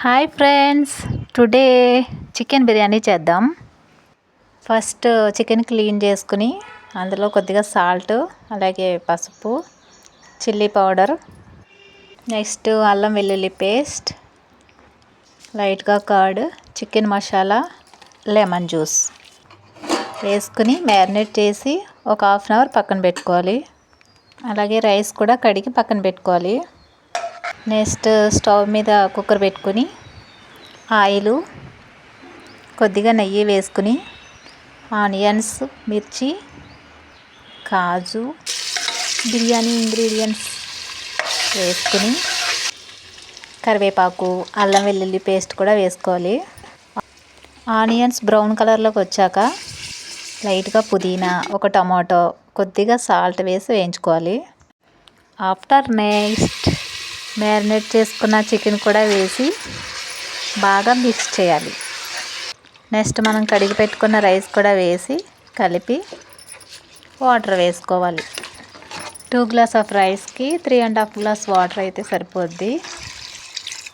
Hi friends, today chicken biryani చేద్దాం. First chicken clean చేసుకుని అందులో కొద్దిగా సాల్ట్, అలాగే పసుపు, చిల్లీ పౌడర్, నెక్స్ట్ అల్లం వెల్లుల్లి పేస్ట్, లైట్గా curd, chicken masala, lemon juice వేసుకుని మ్యారినేట్ చేసి ఒక హాఫ్ అన్ అవర్ పక్కన పెట్టుకోవాలి. అలాగే రైస్ కూడా కడిగి పక్కన పెట్టుకోవాలి. నెక్స్ట్ స్టవ్ మీద కుక్కర్ పెట్టుకుని ఆయిల్, కొద్దిగా నెయ్యి వేసుకుని ఆనియన్స్, మిర్చి, కాజు, బిర్యానీ ఇంగ్రీడియంట్స్ వేసుకుని కరివేపాకు, అల్లం వెల్లుల్లి పేస్ట్ కూడా వేసుకోవాలి. ఆనియన్స్ బ్రౌన్ కలర్లోకి వచ్చాక లైట్గా పుదీనా, ఒక టమాటో, కొద్దిగా సాల్ట్ వేసి వేయించుకోవాలి. ఆఫ్టర్ నెక్స్ట్ మ్యారినేట్ చేసుకున్న చికెన్ కూడా వేసి బాగా మిక్స్ చేయాలి. నెక్స్ట్ మనం కడిగి పెట్టుకున్న రైస్ కూడా వేసి కలిపి వాటర్ వేసుకోవాలి. 2 గ్లాస్ ఆఫ్ రైస్కి 3.5 గ్లాస్ వాటర్ అయితే సరిపోద్ది.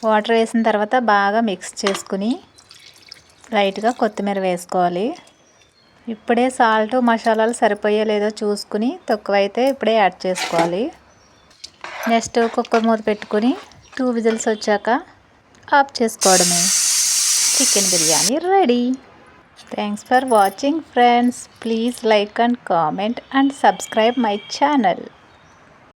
వాటర్ వేసిన తర్వాత బాగా మిక్స్ చేసుకుని లైట్గా కొత్తిమీర వేసుకోవాలి. ఇప్పుడే సాల్ట్, మసాలాలు సరిపోయే లేదో చూసుకుని తక్కువైతే ఇప్పుడే యాడ్ చేసుకోవాలి. నెక్స్ట్ కుక్కర్ మూత పెట్టుకుని 2 విజిల్స్ వచ్చాక ఆఫ్ చేసుకోవడమే. Chicken biryani ready. Thanks for watching friends. Please like and comment and subscribe my channel.